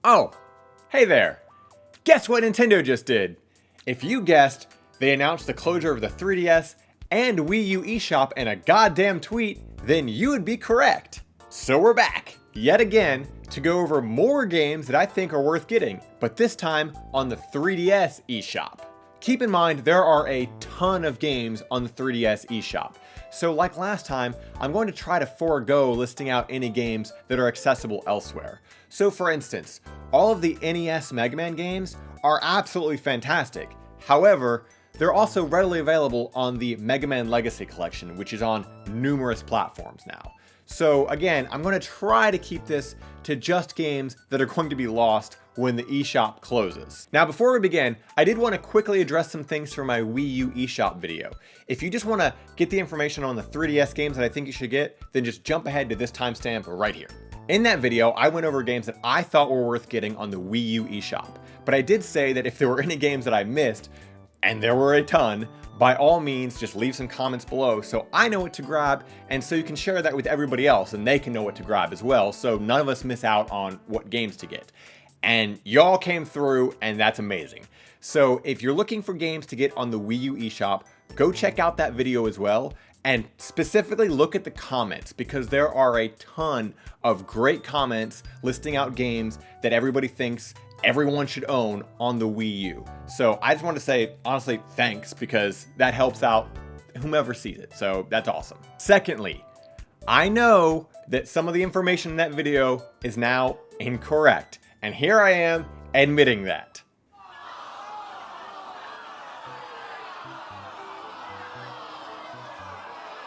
Oh, hey there. Guess what Nintendo just did? If you guessed, they announced the closure of the 3DS and Wii U eShop in a goddamn tweet, then you would be correct. So we're back, yet again, to go over more games that I think are worth getting, but this time on the 3DS eShop. Keep in mind, there are a ton of games on the 3DS eShop. So like last time, I'm going to try to forego listing out any games that are accessible elsewhere. So for instance, all of the NES Mega Man games are absolutely fantastic. However, they're also readily available on the Mega Man Legacy Collection, which is on numerous platforms now. So again, I'm going to try to keep this to just games that are going to be lost when the eShop closes. Now before we begin, I did want to quickly address some things from my Wii U eShop video. If you just want to get the information on the 3DS games that I think you should get, then just jump ahead to this timestamp right here. In that video, I went over games that I thought were worth getting on the Wii U eShop, but I did say that if there were any games that I missed, and there were a ton, by all means, just leave some comments below so I know what to grab, and so you can share that with everybody else and they can know what to grab as well, so none of us miss out on what games to get. And y'all came through, and that's amazing. So if you're looking for games to get on the Wii U eShop, go check out that video as well, and specifically look at the comments, because there are a ton of great comments listing out games that everybody thinks everyone should own on the Wii U. So I just want to say, honestly, thanks, because that helps out whomever sees it. So that's awesome. Secondly, I know that some of the information in that video is now incorrect. And here I am admitting that.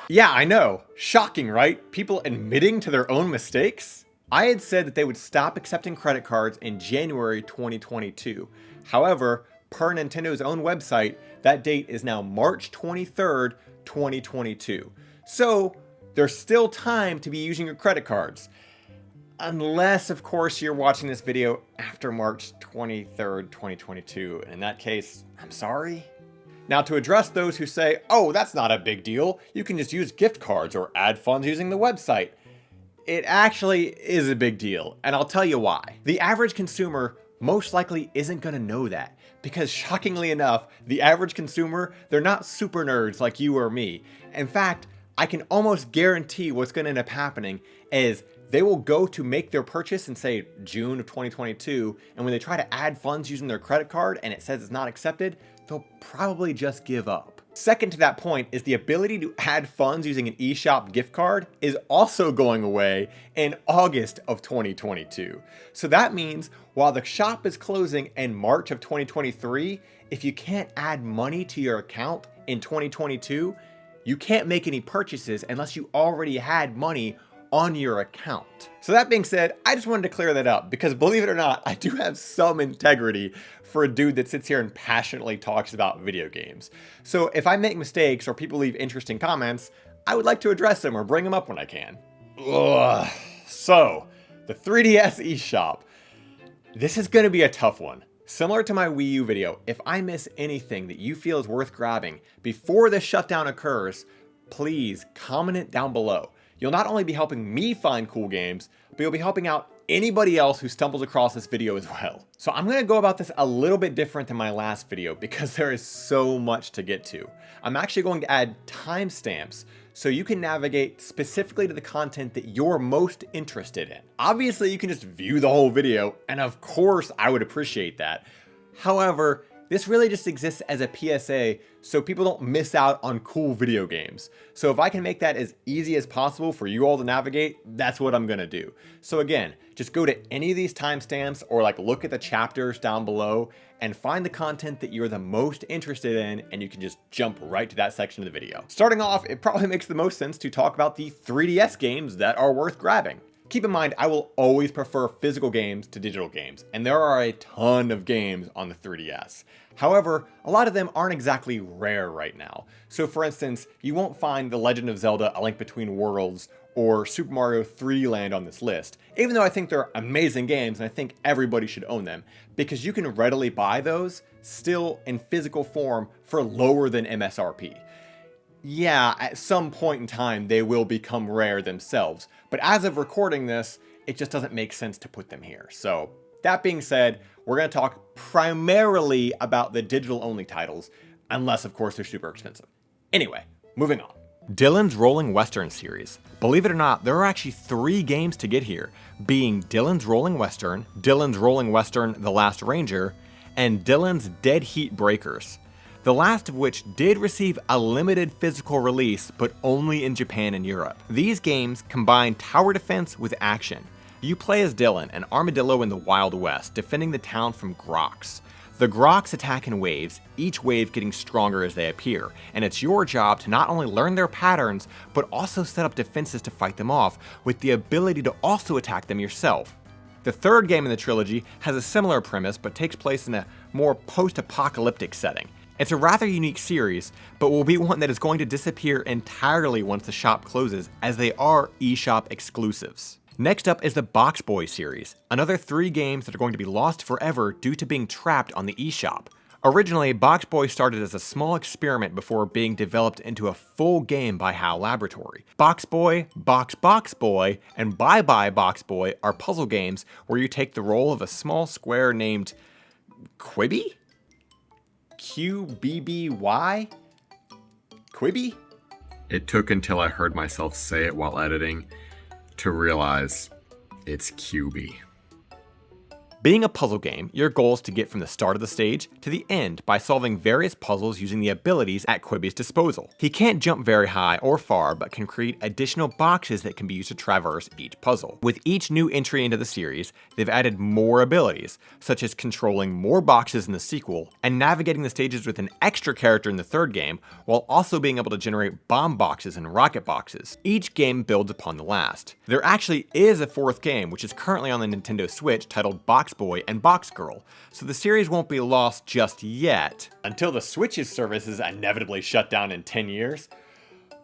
Yeah, I know. Shocking, right? People admitting to their own mistakes? I had said that they would stop accepting credit cards in January 2022. However, per Nintendo's own website, that date is now March 23rd, 2022. So there's still time to be using your credit cards. Unless, of course, you're watching this video after March 23rd, 2022. In that case, I'm sorry. Now, to address those who say, oh, that's not a big deal, you can just use gift cards or add funds using the website. It actually is a big deal, and I'll tell you why. The average consumer most likely isn't going to know that, because shockingly enough, the average consumer, they're not super nerds like you or me. In fact, I can almost guarantee what's going to end up happening is they will go to make their purchase in, say, June of 2022, and when they try to add funds using their credit card and it says it's not accepted, they'll probably just give up. Second to that point is the ability to add funds using an eShop gift card is also going away in August of 2022. So that means while the shop is closing in March of 2023, if you can't add money to your account in 2022, you can't make any purchases unless you already had money on your account. So that being said, I just wanted to clear that up because believe it or not, I do have some integrity for a dude that sits here and passionately talks about video games. So if I make mistakes or people leave interesting comments, I would like to address them or bring them up when I can. Ugh. So, the 3DS eShop. This is going to be a tough one. Similar to my Wii U video, if I miss anything that you feel is worth grabbing before this shutdown occurs, please comment it down below. You'll not only be helping me find cool games, but you'll be helping out anybody else who stumbles across this video as well. So I'm going to go about this a little bit different than my last video because there is so much to get to. I'm actually going to add timestamps so you can navigate specifically to the content that you're most interested in. Obviously, you can just view the whole video, and of course I would appreciate that. However, this really just exists as a PSA so people don't miss out on cool video games. So if I can make that as easy as possible for you all to navigate, that's what I'm gonna do. So again, just go to any of these timestamps or like look at the chapters down below and find the content that you're the most interested in, and you can just jump right to that section of the video. Starting off, it probably makes the most sense to talk about the 3DS games that are worth grabbing. Keep in mind, I will always prefer physical games to digital games, and there are a ton of games on the 3DS. However, a lot of them aren't exactly rare right now. So for instance, you won't find The Legend of Zelda: A Link Between Worlds or Super Mario 3D Land on this list, even though I think they're amazing games and I think everybody should own them, because you can readily buy those still in physical form for lower than MSRP. Yeah, at some point in time, they will become rare themselves, but as of recording this, it just doesn't make sense to put them here. So That being said, we're going to talk primarily about the digital-only titles, unless, of course, they're super expensive. Anyway, moving on. Dillon's Rolling Western series. Believe it or not, there are actually 3 games to get here, being Dillon's Rolling Western, Dillon's Rolling Western The Last Ranger, and Dillon's Dead Heat Breakers. The last of which did receive a limited physical release, but only in Japan and Europe. These games combine tower defense with action. You play as Dillon, an armadillo in the Wild West, defending the town from groks. The groks attack in waves, each wave getting stronger as they appear, and it's your job to not only learn their patterns, but also set up defenses to fight them off, with the ability to also attack them yourself. The third game in the trilogy has a similar premise, but takes place in a more post-apocalyptic setting. It's a rather unique series, but will be one that is going to disappear entirely once the shop closes, as they are eShop exclusives. Next up is the BoxBoy series, another 3 games that are going to be lost forever due to being trapped on the eShop. Originally, BoxBoy started as a small experiment before being developed into a full game by HAL Laboratory. BoxBoy, BoxBoy, and Bye Bye BoxBoy are puzzle games where you take the role of a small square named Quibi? QBBY? Quibi? It took until I heard myself say it while editing to realize it's QB. Being a puzzle game, your goal is to get from the start of the stage to the end by solving various puzzles using the abilities at Quibi's disposal. He can't jump very high or far, but can create additional boxes that can be used to traverse each puzzle. With each new entry into the series, they've added more abilities, such as controlling more boxes in the sequel, and navigating the stages with an extra character in the third game, while also being able to generate bomb boxes and rocket boxes. Each game builds upon the last. There actually is a 4th game, which is currently on the Nintendo Switch, titled BoxBoy and Box Girl, so the series won't be lost just yet. Until the Switch's service is inevitably shut down in 10 years.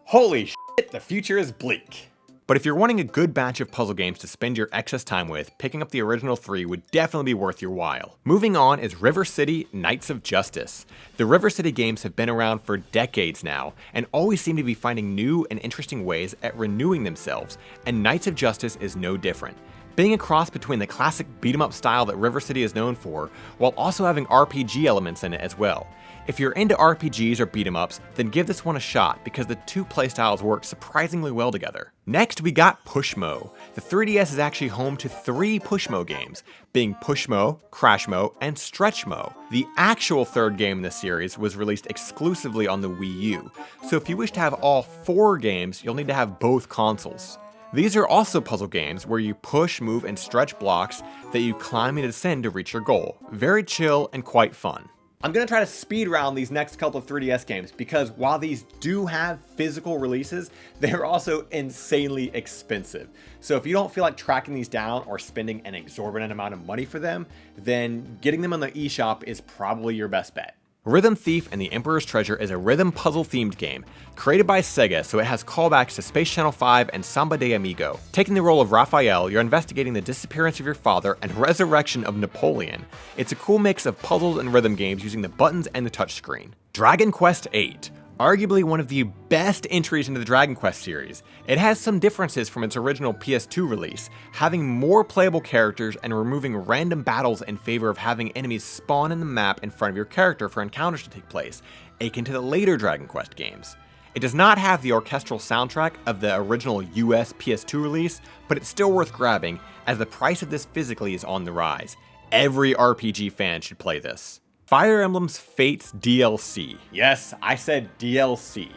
Holy shit, the future is bleak. But if you're wanting a good batch of puzzle games to spend your excess time with, picking up the original 3 would definitely be worth your while. Moving on is River City Knights of Justice. The River City games have been around for decades now, and always seem to be finding new and interesting ways at renewing themselves, and Knights of Justice is no different. Being a cross between the classic beat-em-up style that River City is known for, while also having RPG elements in it as well. If you're into RPGs or beat-em-ups, then give this one a shot because the 2 playstyles work surprisingly well together. Next we got Pushmo. The 3DS is actually home to 3 Pushmo games, being Pushmo, Crashmo, and Stretchmo. The actual 3rd game in the series was released exclusively on the Wii U, so if you wish to have all 4 games, you'll need to have both consoles. These are also puzzle games where you push, move, and stretch blocks that you climb and descend to reach your goal. Very chill and quite fun. I'm going to try to speed round these next couple of 3DS games because while these do have physical releases, they're also insanely expensive. So if you don't feel like tracking these down or spending an exorbitant amount of money for them, then getting them on the eShop is probably your best bet. Rhythm Thief and the Emperor's Treasure is a rhythm puzzle themed game, created by Sega, so it has callbacks to Space Channel 5 and Samba de Amigo. Taking the role of Raphael, you're investigating the disappearance of your father and resurrection of Napoleon. It's a cool mix of puzzles and rhythm games using the buttons and the touchscreen. Dragon Quest VIII. Arguably one of the best entries into the Dragon Quest series. It has some differences from its original PS2 release, having more playable characters and removing random battles in favor of having enemies spawn in the map in front of your character for encounters to take place, akin to the later Dragon Quest games. It does not have the orchestral soundtrack of the original US PS2 release, but it's still worth grabbing, as the price of this physically is on the rise. Every RPG fan should play this. Fire Emblem's Fates DLC. Yes, I said DLC.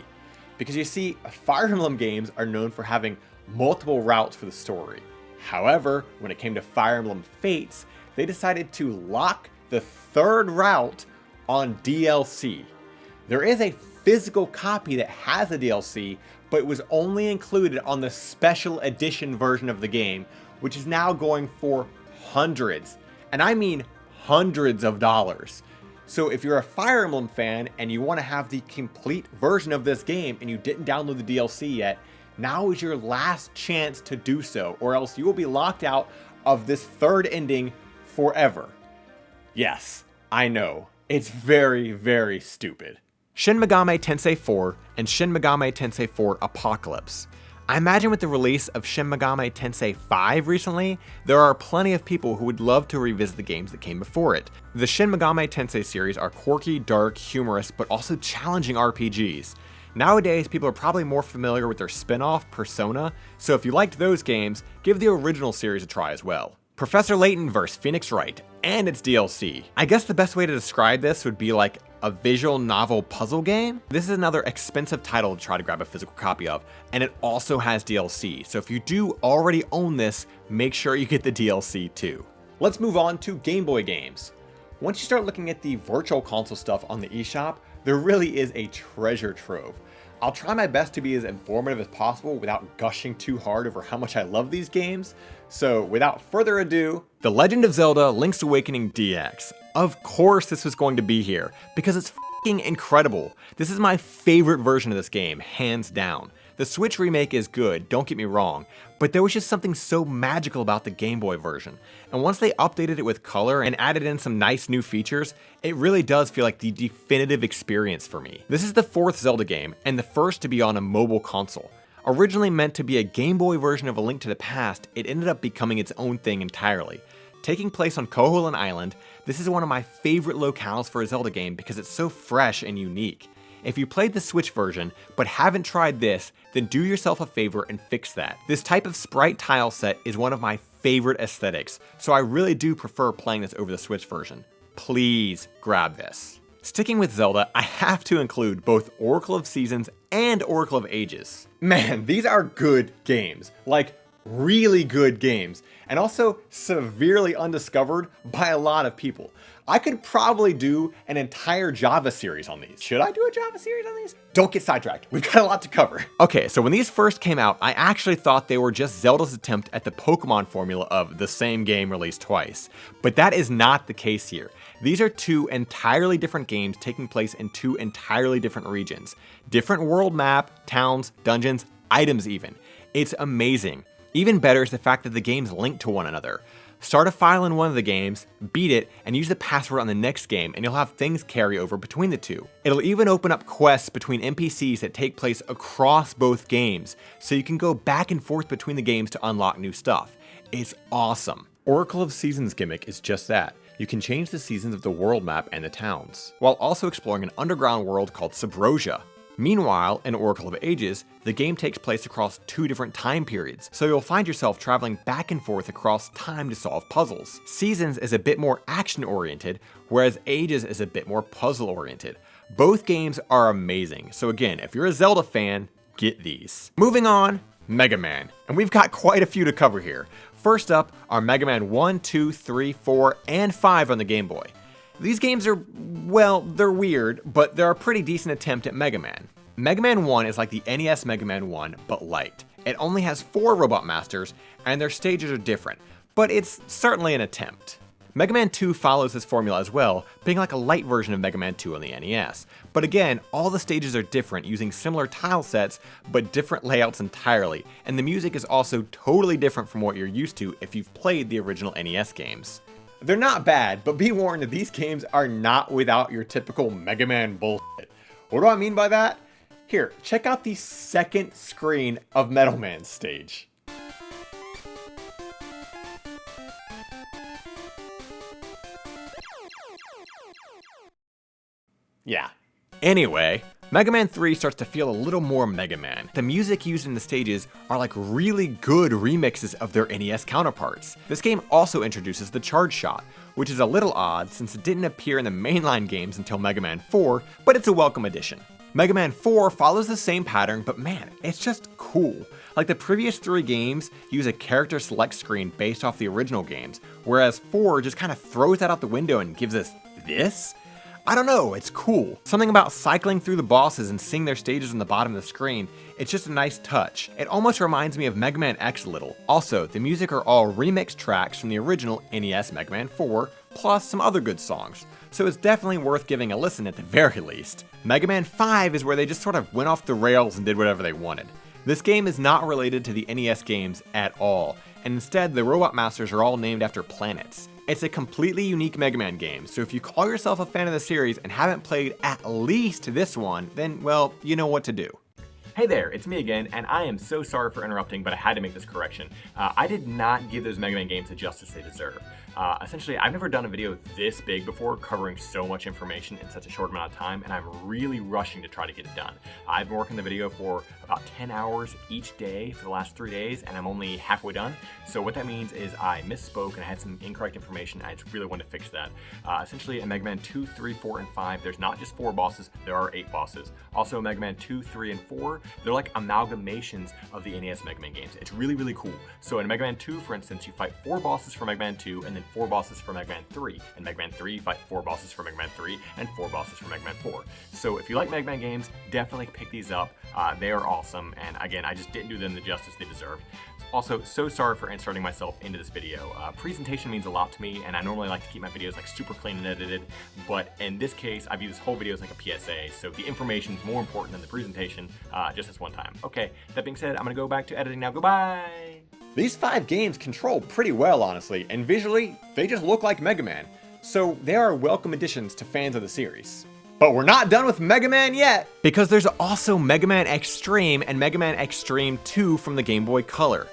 Because you see, Fire Emblem games are known for having multiple routes for the story. However, when it came to Fire Emblem Fates, they decided to lock the 3rd route on DLC. There is a physical copy that has a DLC, but it was only included on the special edition version of the game, which is now going for hundreds, and I mean hundreds of dollars. So if you're a Fire Emblem fan and you want to have the complete version of this game and you didn't download the DLC yet, now is your last chance to do so, or else you will be locked out of this 3rd ending forever. Yes, I know. It's very, very stupid. Shin Megami Tensei 4 and Shin Megami Tensei 4 Apocalypse. I imagine with the release of Shin Megami Tensei 5 recently, there are plenty of people who would love to revisit the games that came before it. The Shin Megami Tensei series are quirky, dark, humorous, but also challenging RPGs. Nowadays, people are probably more familiar with their spin-off, Persona, so if you liked those games, give the original series a try as well. Professor Layton vs. Phoenix Wright, and its DLC. I guess the best way to describe this would be like a visual novel puzzle game. This is another expensive title to try to grab a physical copy of, and it also has DLC, so if you do already own this, make sure you get the DLC too. Let's move on to Game Boy games. Once you start looking at the virtual console stuff on the eShop, there really is a treasure trove. I'll try my best to be as informative as possible without gushing too hard over how much I love these games. So without further ado, The Legend of Zelda Link's Awakening DX. Of course this was going to be here, because it's f***ing incredible. This is my favorite version of this game, hands down. The Switch remake is good, don't get me wrong, but there was just something so magical about the Game Boy version. And once they updated it with color and added in some nice new features, it really does feel like the definitive experience for me. This is the 4th Zelda game, and the first to be on a mobile console. Originally meant to be a Game Boy version of A Link to the Past, it ended up becoming its own thing entirely. Taking place on Koholint Island, this is one of my favorite locales for a Zelda game because it's so fresh and unique. If you played the Switch version, but haven't tried this, then do yourself a favor and fix that. This type of sprite tile set is one of my favorite aesthetics, so I really do prefer playing this over the Switch version. Please grab this. Sticking with Zelda, I have to include both Oracle of Seasons and Oracle of Ages. Man, these are good games. Like, really good games, and also severely undiscovered by a lot of people. I could probably do an entire Java series on these. Should I do a Java series on these? Don't get sidetracked, we've got a lot to cover. Okay, so when these first came out, I actually thought they were just Zelda's attempt at the Pokemon formula of the same game released twice. But that is not the case here. These are two entirely different games taking place in two entirely different regions. Different world map, towns, dungeons, items even. It's amazing. Even better is the fact that the games link to one another. Start a file in one of the games, beat it, and use the password on the next game, and you'll have things carry over between the two. It'll even open up quests between NPCs that take place across both games, so you can go back and forth between the games to unlock new stuff. It's awesome. Oracle of Seasons gimmick is just that. You can change the seasons of the world map and the towns, while also exploring an underground world called Subrosia. Meanwhile, in Oracle of Ages, the game takes place across two different time periods, so you'll find yourself traveling back and forth across time to solve puzzles. Seasons is a bit more action-oriented, whereas Ages is a bit more puzzle-oriented. Both games are amazing, so again, if you're a Zelda fan, get these. Moving on, Mega Man, and we've got quite a few to cover here. First up are Mega Man 1, 2, 3, 4, and 5 on the Game Boy. These games are, well, they're weird, but they're a pretty decent attempt at Mega Man. Mega Man 1 is like the NES Mega Man 1, but light. It only has 4 Robot Masters, and their stages are different, but it's certainly an attempt. Mega Man 2 follows this formula as well, being like a light version of Mega Man 2 on the NES. But again, all the stages are different, using similar tile sets, but different layouts entirely, and the music is also totally different from what you're used to if you've played the original NES games. They're not bad, but be warned that these games are not without your typical Mega Man bullshit. What do I mean by that? Here, check out the second screen of Metal Man's stage. Yeah. Anyway, Mega Man 3 starts to feel a little more Mega Man. The music used in the stages are like really good remixes of their NES counterparts. This game also introduces the charge shot, which is a little odd since it didn't appear in the mainline games until Mega Man 4, but it's a welcome addition. Mega Man 4 follows the same pattern, but man, it's just cool. Like the previous 3 games use a character select screen based off the original games, whereas 4 just kind of throws that out the window and gives us this? I don't know, it's cool. Something about cycling through the bosses and seeing their stages on the bottom of the screen, it's just a nice touch. It almost reminds me of Mega Man X a little. Also, the music are all remixed tracks from the original NES Mega Man 4, plus some other good songs. So it's definitely worth giving a listen at the very least. Mega Man 5 is where they just sort of went off the rails and did whatever they wanted. This game is not related to the NES games at all, and instead the Robot Masters are all named after planets. It's a completely unique Mega Man game, so if you call yourself a fan of the series and haven't played at least this one, then, well, you know what to do. Hey there, it's me again, and I am so sorry for interrupting, but I had to make this correction. I did not give those Mega Man games the justice they deserve. Essentially, I've never done a video this big before covering so much information in such a short amount of time, and I'm really rushing to try to get it done. I've been working the video for about 10 hours each day for the last 3 days, and I'm only halfway done. So what that means is I misspoke and I had some incorrect information, and I just really wanted to fix that. Essentially, in Mega Man 2, 3, 4, and 5, there's not just 4 bosses, there are 8 bosses. Also, Mega Man 2, 3, and 4, they're like amalgamations of the NES Mega Man games. It's really, really cool. So in Mega Man 2, for instance, you fight 4 bosses for Mega Man 2, and then 4 bosses for Mega Man 3. In Mega Man 3, you fight 4 bosses for Mega Man 3, and 4 bosses for Mega Man 4. So if you like Mega Man games, definitely pick these up. They are awesome, and again, I just didn't do them the justice they deserved. Also, so sorry for inserting myself into this video. Presentation means a lot to me, and I normally like to keep my videos like super clean and edited, but in this case, I view this whole video as like a PSA, so the information is more important than the presentation, just this one time. Okay, that being said, I'm gonna go back to editing now. Goodbye! These 5 games control pretty well, honestly, and visually, they just look like Mega Man, so they are welcome additions to fans of the series. But we're not done with Mega Man yet, because there's also Mega Man Extreme and Mega Man Extreme 2 from the Game Boy Color.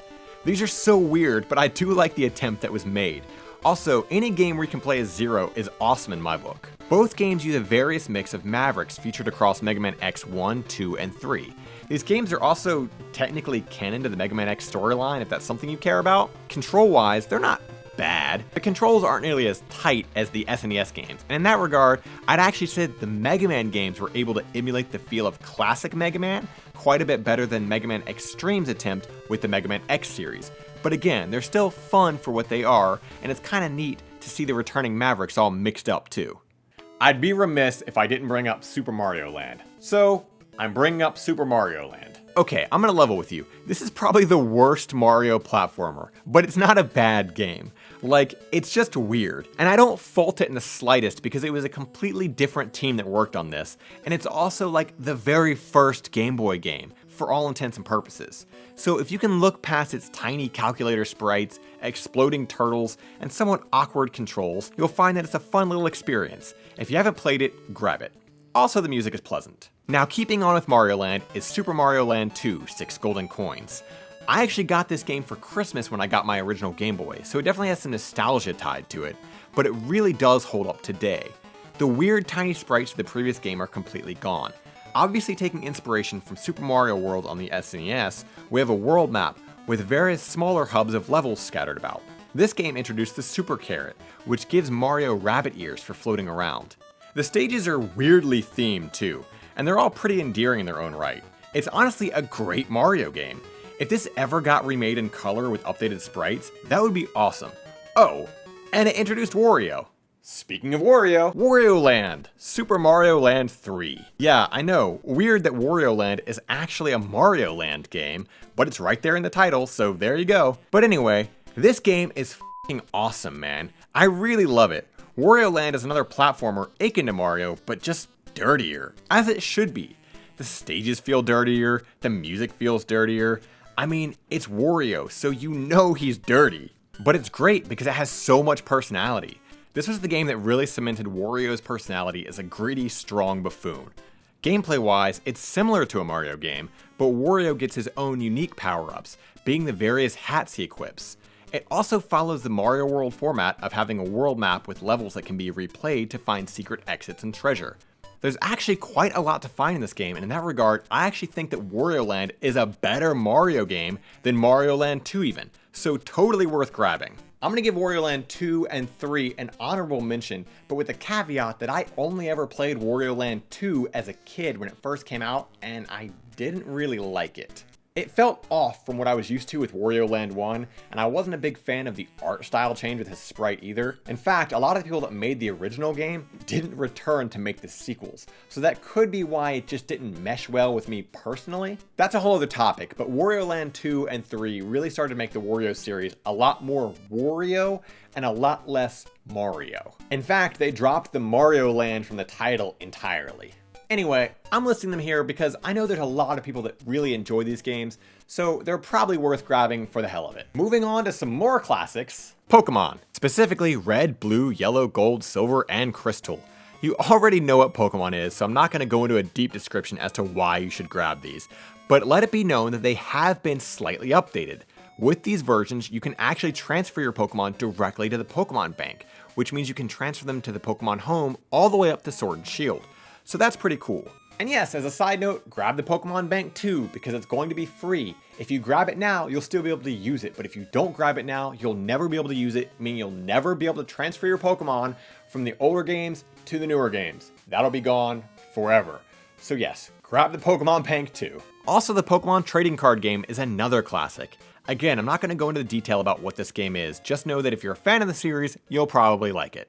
These are so weird, but I do like the attempt that was made. Also, any game where you can play as Zero is awesome in my book. Both games use a various mix of Mavericks featured across Mega Man X1, 2, and 3. These games are also technically canon to the Mega Man X storyline if that's something you care about. Control-wise, they're not bad. The controls aren't nearly as tight as the SNES games, and in that regard, I'd actually say the Mega Man games were able to emulate the feel of classic Mega Man quite a bit better than Mega Man Extreme's attempt with the Mega Man X series. But again, they're still fun for what they are, and it's kinda neat to see the returning Mavericks all mixed up too. I'd be remiss if I didn't bring up Super Mario Land. So, I'm bringing up Super Mario Land. Okay, I'm gonna level with you. This is probably the worst Mario platformer, but it's not a bad game. Like, it's just weird. And I don't fault it in the slightest because it was a completely different team that worked on this, and it's also like the very first Game Boy game, for all intents and purposes. So if you can look past its tiny calculator sprites, exploding turtles, and somewhat awkward controls, you'll find that it's a fun little experience. If you haven't played it, grab it. Also, the music is pleasant. Now, keeping on with Mario Land is Super Mario Land 2, 6 Golden Coins. I actually got this game for Christmas when I got my original Game Boy, so it definitely has some nostalgia tied to it, but it really does hold up today. The weird tiny sprites of the previous game are completely gone. Obviously taking inspiration from Super Mario World on the SNES, we have a world map with various smaller hubs of levels scattered about. This game introduced the Super Carrot, which gives Mario rabbit ears for floating around. The stages are weirdly themed too, and they're all pretty endearing in their own right. It's honestly a great Mario game. If this ever got remade in color with updated sprites, that would be awesome. Oh, and it introduced Wario. Speaking of Wario, Wario Land, Super Mario Land 3. Yeah, I know, weird that Wario Land is actually a Mario Land game, but it's right there in the title, so there you go. But anyway, this game is f***ing awesome, man. I really love it. Wario Land is another platformer akin to Mario, but just dirtier, as it should be. The stages feel dirtier, the music feels dirtier. I mean, it's Wario, so you know he's dirty. But it's great because it has so much personality. This was the game that really cemented Wario's personality as a gritty, strong buffoon. Gameplay-wise, it's similar to a Mario game, but Wario gets his own unique power-ups, being the various hats he equips. It also follows the Mario World format of having a world map with levels that can be replayed to find secret exits and treasure. There's actually quite a lot to find in this game, and in that regard, I actually think that Wario Land is a better Mario game than Mario Land 2 even, so totally worth grabbing. I'm gonna give Wario Land 2 and 3 an honorable mention, but with the caveat that I only ever played Wario Land 2 as a kid when it first came out, and I didn't really like it. It felt off from what I was used to with Wario Land 1, and I wasn't a big fan of the art style change with his sprite either. In fact, a lot of the people that made the original game didn't return to make the sequels, so that could be why it just didn't mesh well with me personally. That's a whole other topic, but Wario Land 2 and 3 really started to make the Wario series a lot more Wario and a lot less Mario. In fact, they dropped the Mario Land from the title entirely. Anyway, I'm listing them here because I know there's a lot of people that really enjoy these games, so they're probably worth grabbing for the hell of it. Moving on to some more classics, Pokemon, specifically Red, Blue, Yellow, Gold, Silver, and Crystal. You already know what Pokemon is, so I'm not going to go into a deep description as to why you should grab these. but let it be known that they have been slightly updated. With these versions, you can actually transfer your Pokemon directly to the Pokemon Bank, which means you can transfer them to the Pokemon Home all the way up to Sword and Shield. So that's pretty cool. And yes, as a side note, grab the Pokemon Bank too, because it's going to be free. If you grab it now, you'll still be able to use it, but if you don't grab it now, you'll never be able to use it, meaning you'll never be able to transfer your Pokemon from the older games to the newer games. That'll be gone forever. So yes, grab the Pokemon Bank too. Also, the Pokemon trading card game is another classic. Again, I'm not going to go into the detail about what this game is, just know that if you're a fan of the series, you'll probably like it.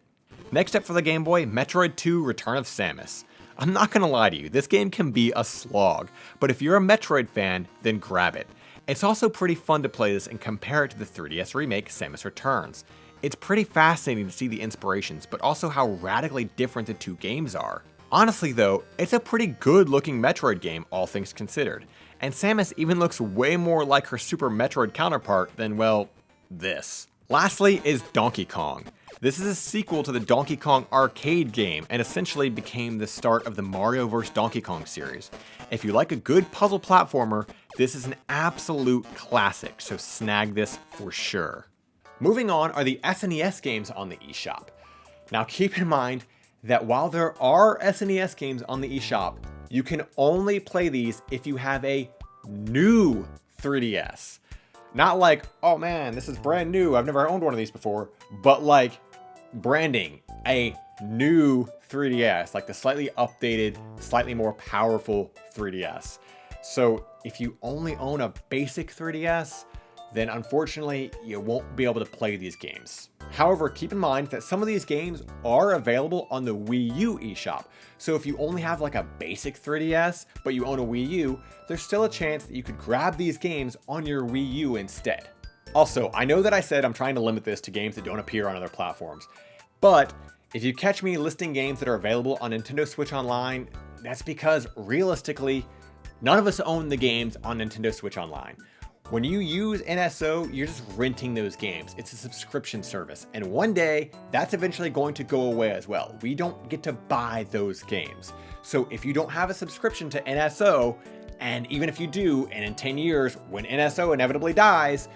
Next up for the Game Boy, Metroid 2 Return of Samus. I'm not gonna lie to you, this game can be a slog, but if you're a Metroid fan, then grab it. It's also pretty fun to play this and compare it to the 3DS remake, Samus Returns. It's pretty fascinating to see the inspirations, but also how radically different the two games are. Honestly though, it's a pretty good looking Metroid game, all things considered. And Samus even looks way more like her Super Metroid counterpart than, well, this. Lastly is Donkey Kong. This is a sequel to the Donkey Kong arcade game and essentially became the start of the Mario vs. Donkey Kong series. If you like a good puzzle platformer, this is an absolute classic, so snag this for sure. Moving on are the SNES games on the eShop. Now keep in mind that while there are SNES games on the eShop, you can only play these if you have a new 3DS. Not like, oh man, this is brand new, I've never owned one of these before, but like branding a new 3DS, like the slightly updated, slightly more powerful 3DS. So if you only own a basic 3DS, then unfortunately you won't be able to play these games. However, keep in mind that some of these games are available on the Wii U eShop. So if you only have like a basic 3DS, but you own a Wii U, there's still a chance that you could grab these games on your Wii U instead. Also, I know that I said I'm trying to limit this to games that don't appear on other platforms, but if you catch me listing games that are available on Nintendo Switch Online, that's because realistically, none of us own the games on Nintendo Switch Online. When you use NSO, you're just renting those games. It's a subscription service, and one day that's eventually going to go away as well. We don't get to buy those games. So if you don't have a subscription to NSO, and even if you do, and in 10 years, when NSO inevitably dies,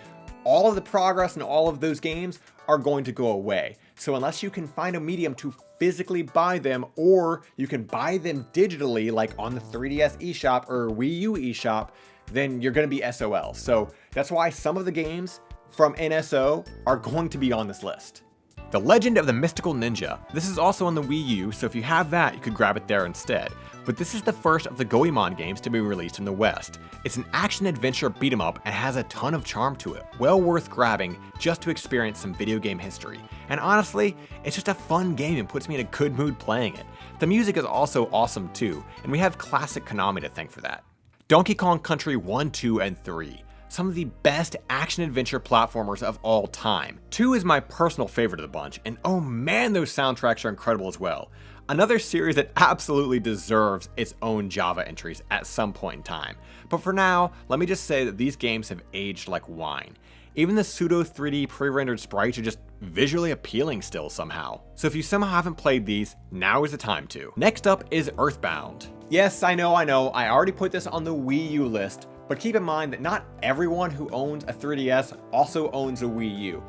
all of the progress in all of those games are going to go away. So unless you can find a medium to physically buy them, or you can buy them digitally, like on the 3DS eShop or Wii U eShop, then you're going to be SOL. So that's why some of the games from NSO are going to be on this list. The Legend of the Mystical Ninja. This is also on the Wii U, so if you have that, you could grab it there instead. But this is the first of the Goemon games to be released in the West. It's an action-adventure beat-em-up and has a ton of charm to it. Well worth grabbing just to experience some video game history. And honestly, it's just a fun game and puts me in a good mood playing it. The music is also awesome too, and we have classic Konami to thank for that. Donkey Kong Country 1, 2, and 3. Some of the best action-adventure platformers of all time. 2 is my personal favorite of the bunch, and oh man, those soundtracks are incredible as well. Another series that absolutely deserves its own Java entries at some point in time. But for now, let me just say that these games have aged like wine. Even the pseudo 3D pre-rendered sprites are just visually appealing still somehow. So if you somehow haven't played these, now is the time to. Next up is Earthbound. Yes, I know, I already put this on the Wii U list, but keep in mind that not everyone who owns a 3DS also owns a Wii U.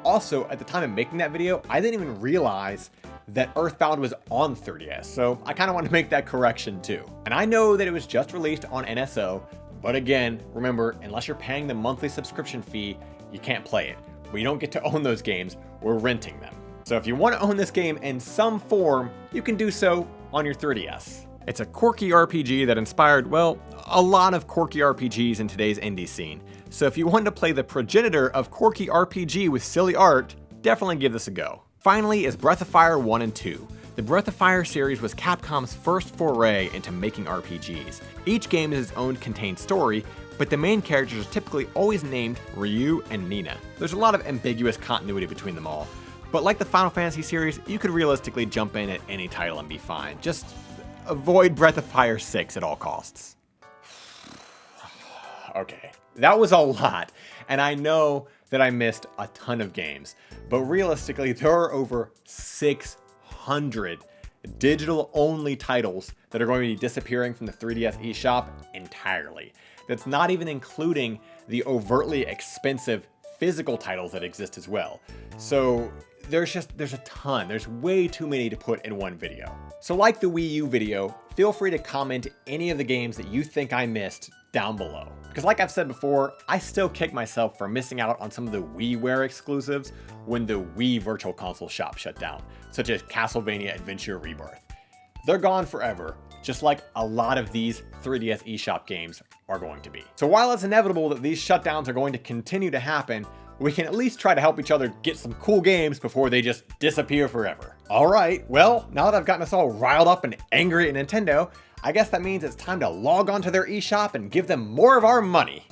Also, at the time of making that video, I didn't even realize that Earthbound was on 3DS, so I kind of want to make that correction too. And I know that it was just released on NSO, but again, remember, unless you're paying the monthly subscription fee, you can't play it. We don't get to own those games, we're renting them. So if you want to own this game in some form, you can do so on your 3DS. It's a quirky RPG that inspired, well, a lot of quirky RPGs in today's indie scene. So if you want to play the progenitor of quirky RPG with silly art, definitely give this a go. Finally is Breath of Fire 1 and 2. The Breath of Fire series was Capcom's first foray into making RPGs. Each game is its own contained story, but the main characters are typically always named Ryu and Nina. There's a lot of ambiguous continuity between them all, but like the Final Fantasy series, you could realistically jump in at any title and be fine. Just avoid Breath of Fire 6 at all costs. Okay, that was a lot, and I know that I missed a ton of games, but realistically, there are over 600 digital-only titles that are going to be disappearing from the 3DS eShop entirely. That's not even including the overtly expensive physical titles that exist as well. So there's a ton. There's way too many to put in one video. So like the Wii U video, feel free to comment any of the games that you think I missed down below. Because like I've said before, I still kick myself for missing out on some of the WiiWare exclusives when the Wii Virtual Console shop shut down, such as Castlevania Adventure Rebirth. They're gone forever, just like a lot of these 3DS eShop games are going to be. So while it's inevitable that these shutdowns are going to continue to happen, we can at least try to help each other get some cool games before they just disappear forever. Alright, well, now that I've gotten us all riled up and angry at Nintendo, I guess that means it's time to log on to their eShop and give them more of our money.